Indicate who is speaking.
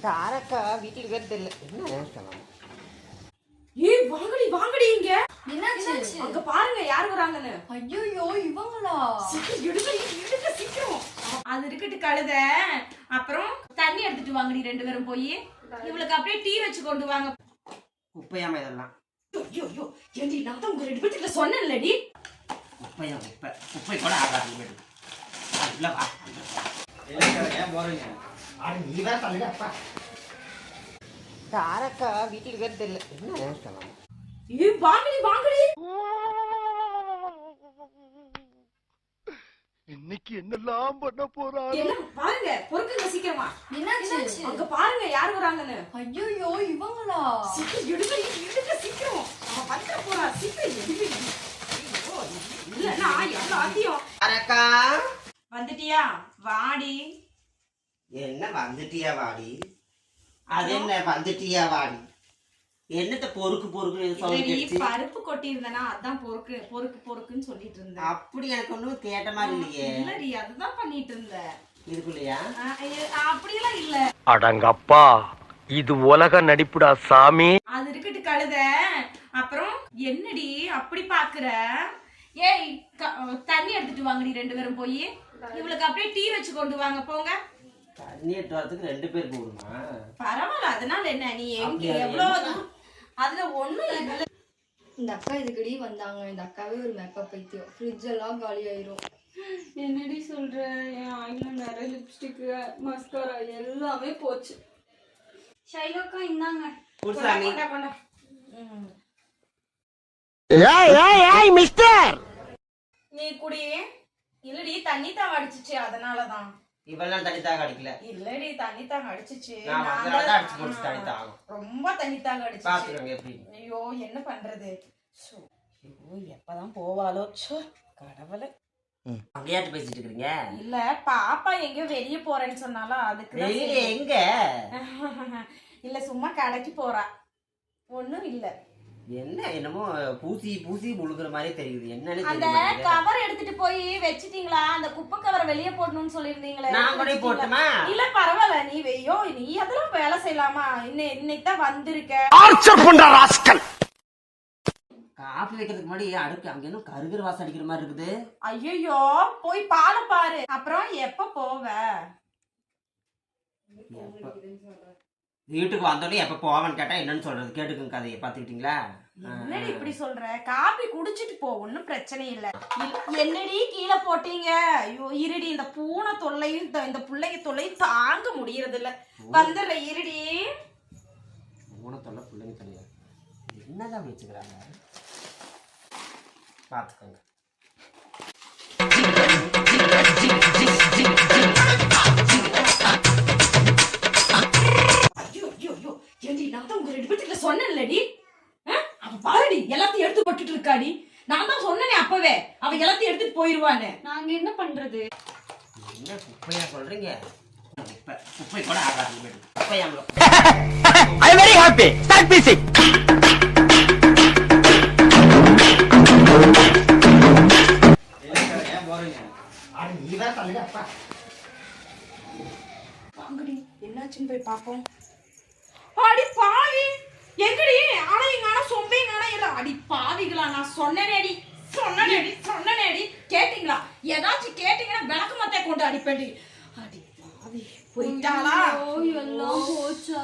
Speaker 1: தாரக்கா வீட்டுக்கு இருக்கிறது இல்லை. என்ன சொல்லலாம்?
Speaker 2: ஏய் வாங்கடி வாங்கடி இங்க.
Speaker 3: என்னாச்சு?
Speaker 2: அங்க பாருங்க யார் வராங்கன்னு.
Speaker 3: ஐயோ இவங்களா?
Speaker 2: சீக்கிரம் எடுக்க சீக்கிரம். அது இருக்கட்டு கழுத. அப்புறம் தண்ணி எடுத்துட்டு வாங்கடி ரெண்டு பேரும் போய். இவளுக்கு அப்படியே டீ வச்சு கொண்டு வாங்க.
Speaker 1: குப்பையாம இதெல்லாம்.
Speaker 2: ஐயோ ஐயோ ஏண்டி நான் தான் உங்க ரெண்டு பேர்கிட்ட சொன்னேன்லடி.
Speaker 1: குப்பை கூட ஆகாது. அதுல வா. ஏன் போறீங்க? நீ தான் சொல்லுங்கப்பா. தாரக்கா வீட்டுக்கு இருக்கிறது இல்லை. என்ன சொல்லலாம்?
Speaker 2: ஏய் வாங்கடி வாங்கடி.
Speaker 4: இன்னைக்கு என்னெல்லாம் பண்ண போறா?
Speaker 2: என்ன பாருங்க பொறுக்குங்க சீக்கிரமா.
Speaker 3: என்னாச்சு?
Speaker 2: அங்க பாருங்க யார் வராங்கன்னு.
Speaker 3: ஐயோ இவங்களா?
Speaker 2: சீக்கிரம் எடுக்க சீக்கிரம். அவ பத்திர போறா. சீக்கிரம் எடுங்க. இல்லன்னா எவ்வளவு ஆத்தியம்.
Speaker 1: தாரக்கா
Speaker 2: வந்துட்டியா? வாடி.
Speaker 1: என்ன வந்துட்டியா வாடி? அது என்ன வந்துட்டியா வாடி? என்னத்த பொறுக்கு
Speaker 2: பருப்பு கொட்டி இருந்தனா அதான் பொறுக்குன்னு சொல்லிட்டு இருந்தேன்.
Speaker 1: அப்படி எனக்கு ஒண்ணும் கேட்ட மாதிரி இல்லையே.
Speaker 2: இல்லடி அதுதான் பண்ணிட்டு இருந்த.
Speaker 1: இதுக்குள்ளயா?
Speaker 2: அப்படியெல்லாம் இல்ல.
Speaker 4: அடங்கப்பா இது உலக நடிப்புடா சாமி.
Speaker 2: அது இருக்கட்டு கழுத. அப்புறம் என்னடி அப்படி பாக்குற? ஏய் தண்ணி எடுத்துட்டு வாங்கடி ரெண்டு பேரும் போய். இவளுக்கு அப்படியே டீ வச்சு கொண்டு வாங்க போங்க.
Speaker 1: தண்ணி எடுத்து வரதுக்கு ரெண்டு பேர் போடுமா?
Speaker 2: பரவாயில்ல அதனால என்ன? நீ எங்க எவ்வளவு அதுல ஒண்ணும் இல்ல.
Speaker 3: இந்த அக்கா இதுக்கடி வந்தாங்க. இந்த அக்காவே ஒரு மேக்கப் பைத்தியம். ஃப்ரிட்ஜ் எல்லாம் காலி ஆயிரும்.
Speaker 5: என்னடி சொல்ற? என் ஐலைனர், லிப்ஸ்டிக், மஸ்காரா எல்லாமே போச்சு.
Speaker 3: ஷைலோக்கா இந்தாங்க.
Speaker 1: குடுசாமி.
Speaker 2: கொண்டா.
Speaker 4: ஏய் மிஸ்டர்,
Speaker 2: நீ குடி. இல்லடி தண்ணி தாங்க அடிச்சிச்சு அதனாலதான்.
Speaker 1: இவெல்லாம் தண்ணி தாக அடிக்கல.
Speaker 2: இல்லடி தண்ணி தாங்க அடிச்சிச்சு.
Speaker 1: அடிச்சு போட்டு தண்ணி தாகும்.
Speaker 2: ரொம்ப தண்ணி தாங்க அடிச்சிச்சு.
Speaker 1: பாத்துக்கோங்க எப்படி.
Speaker 2: ஐயோ என்ன பண்றது? ஐயோ எப்பதான் போவாளோ? கடவுளே.
Speaker 1: அங்கேயாட்டு பேசிட்டு இருக்கீங்க?
Speaker 2: இல்ல பாப்பா எங்கயோ வெளிய போறேன்னு சொன்னாலும் அதுக்கு
Speaker 1: வெளியில எங்க?
Speaker 2: இல்ல சும்மா கடைக்கு போறா. ஒண்ணும் இல்ல.
Speaker 1: என்ன என்னமோ பூசி முழுகுற மாதிரியே தெரியுது. என்னன்னு
Speaker 2: அந்த கவர் எடுத்துட்டு போய் வச்சிட்டீங்களா? அந்த குப்பை கவரை வெளிய போடணும்னு சொல்லிருந்தீங்களே.
Speaker 1: நான் கூட போட்டுமா?
Speaker 2: இல்ல பரவாயில்ல நீ வெய்யோ. நீ அதெல்லாம் வேலை செய்யலாமா? இன்னைக்கு தான் வந்திருக்க.
Speaker 4: ஆர்ச்சர் பண்ற ராஸ்கல்.
Speaker 1: காபி வைக்கிறதுக்கு முன்னாடி அடுக்கு அங்க இன்னும் கருகிற வாசம் அடிக்கிற மாதிரி இருக்குது.
Speaker 2: ஐயோ போய் பால பாரு. அப்புறம் எப்ப போவ?
Speaker 1: வீட்டுக்கு வந்தோடனே எப்ப போவான்னு கேட்டா என்னன்னு சொல்றது? கேட்டுக்குங்க கதையை பாத்துக்கிட்டீங்களா?
Speaker 2: என்னடி இப்படி சொல்ற? காபி குடிச்சிட்டு போ, ஒன்னும் பிரச்சனை இல்ல. என்னடி கீழே போட்டீங்க? ஐயோ இருடி. இந்த பூனை தொல்லையும் இந்த பிள்ளைங்க தொல்லையும் தாங்க முடியறது இல்ல. வந்துடுற இருடி.
Speaker 1: பூனை தொல்லை பிள்ளைங்க தொல்லை என்னதான் வச்சுக்கிறாங்க பாத்துக்கோங்க.
Speaker 2: நான் தான் உங்க ரெண்டு பேர்கிட்ட சொன்னேன்லடி. அவ பாருடி எல்லாத்தையும் எடுத்து போட்டுட்டு இருக்காடி. நான் தான் சொன்னேனே அப்பவே அவ எல்லாத்தையும் எடுத்துட்டு போயிருவான்னு.
Speaker 5: நாங்க என்ன பண்றது?
Speaker 1: என்ன குப்பையா சொல்றீங்க? குப்பை கூட ஆகாது. குப்பையாம.
Speaker 4: I am very happy. Start music.
Speaker 1: ஏன் போறீங்க? நீ தான் சொல்லுங்கப்பா.
Speaker 2: வாங்கடி என்னாச்சுன்னு போய் பாப்போம். அடி பாவி எங்கடி? ஆனா எங்க ஆனா சொம்பேங்க ஆனா இல்ல. அடி பாவிகளா நான் சொன்னேனேடி. கேட்டீங்களா? ஏதாச்சும் கேட்டீங்கன்னா விளக்கு மத்தே கொண்டு அடிப்பேடி. அடி பாவி போயிட்டாளா?
Speaker 5: எல்லாம் போச்சா?